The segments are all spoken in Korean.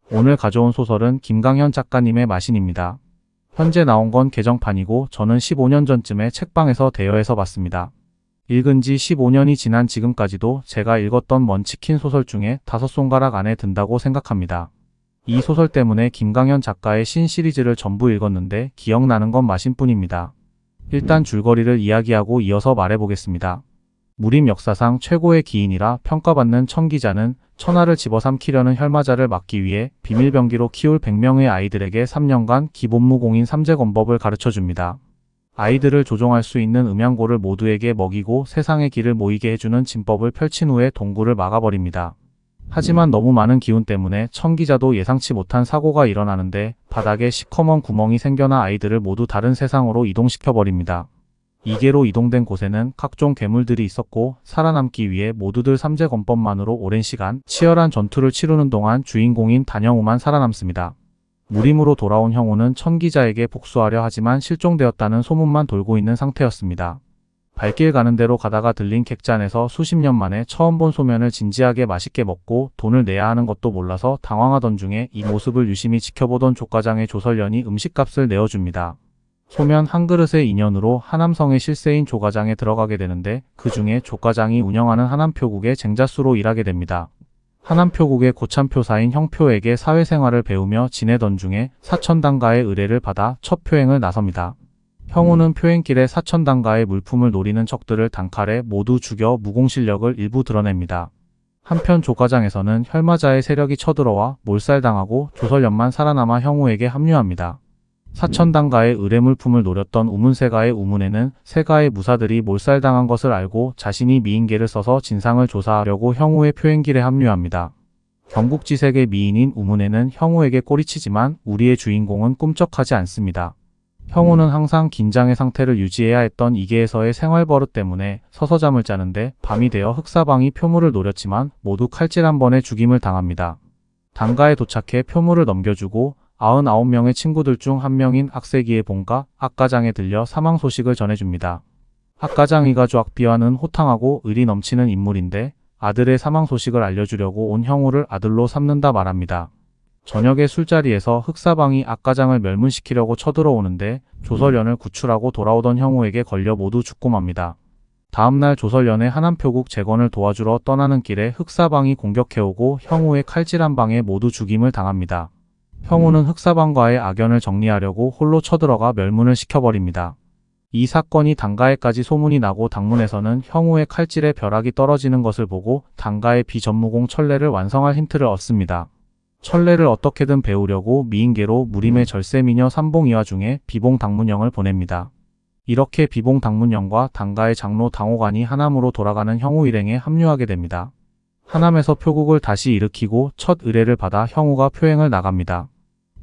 오늘 가져온 소설은 김강현 작가님의 마신입니다. 현재 나온 건 개정판이고 저는 15년 전쯤에 책방에서 대여해서 봤습니다. 읽은 지 15년이 지난 지금까지도 제가 읽었던 먼치킨 소설 중에 5손가락 안에 든다고 생각합니다. 이 소설 때문에 김강현 작가의 신 시리즈를 전부 읽었는데 기억나는 건 마신뿐입니다. 일단 줄거리를 이야기하고 이어서 말해보겠습니다. 무림 역사상 최고의 기인이라 평가받는 천기자는 천하를 집어삼키려는 혈마자를 막기 위해 비밀병기로 키울 100명의 아이들에게 3년간 기본무공인 삼재건법을 가르쳐줍니다. 아이들을 조종할 수 있는 음양고를 모두에게 먹이고 세상의 길을 모이게 해주는 진법을 펼친 후에 동굴을 막아버립니다. 하지만 너무 많은 기운 때문에 천기자도 예상치 못한 사고가 일어나는데 바닥에 시커먼 구멍이 생겨나 아이들을 모두 다른 세상으로 이동시켜버립니다. 이계로 이동된 곳에는 각종 괴물들이 있었고 살아남기 위해 모두들 삼재건법만으로 오랜 시간 치열한 전투를 치르는 동안 주인공인 단영우만 살아남습니다. 무림으로 돌아온 형우는 천기자에게 복수하려 하지만 실종되었다는 소문만 돌고 있는 상태였습니다. 발길 가는 대로 가다가 들린 객잔에서 수십 년 만에 처음 본 소면을 진지하게 맛있게 먹고 돈을 내야 하는 것도 몰라서 당황하던 중에 이 모습을 유심히 지켜보던 족가장의 조설련이 음식값을 내어줍니다. 소면 한 그릇의 인연으로 하남성의 실세인 조가장에 들어가게 되는데 그 중에 조가장이 운영하는 하남표국의 쟁자수로 일하게 됩니다. 하남표국의 고참표사인 형표에게 사회생활을 배우며 지내던 중에 사천당가의 의뢰를 받아 첫 표행을 나섭니다. 형우는 표행길에 사천당가의 물품을 노리는 척들을 단칼에 모두 죽여 무공실력을 일부 드러냅니다. 한편 조가장에서는 혈마자의 세력이 쳐들어와 몰살당하고 조설련만 살아남아 형우에게 합류합니다. 사천당가의 의뢰물품을 노렸던 우문세가의 우문에는 세가의 무사들이 몰살당한 것을 알고 자신이 미인계를 써서 진상을 조사하려고 형우의 표행길에 합류합니다. 경국지색의 미인인 우문에는 형우에게 꼬리치지만 우리의 주인공은 꿈쩍하지 않습니다. 형우는 항상 긴장의 상태를 유지해야 했던 이계에서의 생활버릇 때문에 서서 잠을 자는데 밤이 되어 흑사방이 표물을 노렸지만 모두 칼질 한 번에 죽임을 당합니다. 당가에 도착해 표물을 넘겨주고 99명의 친구들 중 한 명인 악세기의 본가 악가장에 들려 사망 소식을 전해줍니다. 악가장 이가주 악비와는 호탕하고 의리 넘치는 인물인데 아들의 사망 소식을 알려주려고 온 형우를 아들로 삼는다 말합니다. 저녁에 술자리에서 흑사방이 악가장을 멸문시키려고 쳐들어오는데 조설련을 구출하고 돌아오던 형우에게 걸려 모두 죽고 맙니다. 다음날 조설련의 하남표국 재건을 도와주러 떠나는 길에 흑사방이 공격해오고 형우의 칼질 한 방에 모두 죽임을 당합니다. 형우는 흑사방과의 악연을 정리하려고 홀로 쳐들어가 멸문을 시켜버립니다. 이 사건이 당가에까지 소문이 나고 당문에서는 형우의 칼질에 벼락이 떨어지는 것을 보고 당가의 비전무공 천례를 완성할 힌트를 얻습니다. 천례를 어떻게든 배우려고 미인계로 무림의 절세미녀 삼봉이화 중에 비봉 당문영을 보냅니다. 이렇게 비봉 당문영과 당가의 장로 당호관이 하남으로 돌아가는 형우 일행에 합류하게 됩니다. 하남에서 표국을 다시 일으키고 첫 의뢰를 받아 형우가 표행을 나갑니다.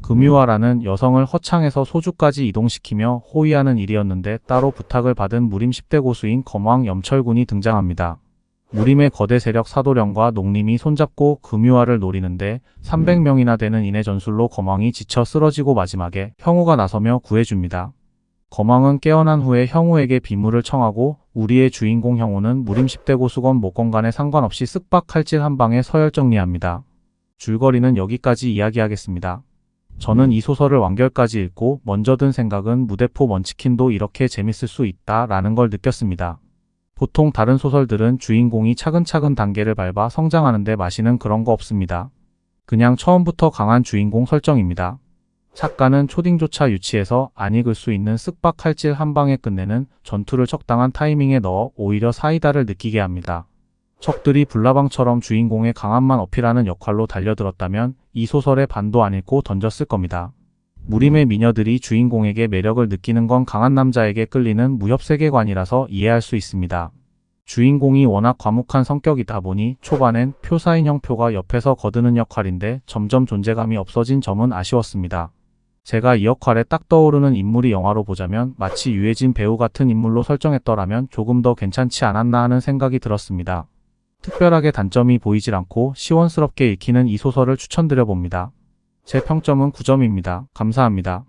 금유화라는 여성을 허창에서 소주까지 이동시키며 호위하는 일이었는데 따로 부탁을 받은 무림 10대 고수인 검왕 염철군이 등장합니다. 무림의 거대 세력 사도령과 농림이 손잡고 금유화를 노리는데 300명이나 되는 인의 전술로 검왕이 지쳐 쓰러지고 마지막에 형우가 나서며 구해줍니다. 검왕은 깨어난 후에 형우에게 비물을 청하고 우리의 주인공 형우는 무림 10대 고수건 목건간에 상관없이 쓱박 칼질 한 방에 서열 정리합니다. 줄거리는 여기까지 이야기하겠습니다. 저는 이 소설을 완결까지 읽고 먼저 든 생각은 무대포 먼치킨도 이렇게 재밌을 수 있다 라는 걸 느꼈습니다. 보통 다른 소설들은 주인공이 차근차근 단계를 밟아 성장하는데 마시는 그런 거 없습니다. 그냥 처음부터 강한 주인공 설정입니다. 작가는 초딩조차 유치해서 안 읽을 수 있는 쓱박 칼질 한 방에 끝내는 전투를 적당한 타이밍에 넣어 오히려 사이다를 느끼게 합니다. 적들이 불나방처럼 주인공의 강함만 어필하는 역할로 달려들었다면 이 소설의 반도 안 읽고 던졌을 겁니다. 무림의 미녀들이 주인공에게 매력을 느끼는 건 강한 남자에게 끌리는 무협세계관이라서 이해할 수 있습니다. 주인공이 워낙 과묵한 성격이다 보니 초반엔 표사인 형표가 옆에서 거드는 역할인데 점점 존재감이 없어진 점은 아쉬웠습니다. 제가 이 역할에 딱 떠오르는 인물이 영화로 보자면 마치 유해진 배우 같은 인물로 설정했더라면 조금 더 괜찮지 않았나 하는 생각이 들었습니다. 특별하게 단점이 보이질 않고 시원스럽게 읽히는 이 소설을 추천드려 봅니다. 제 평점은 9점입니다. 감사합니다.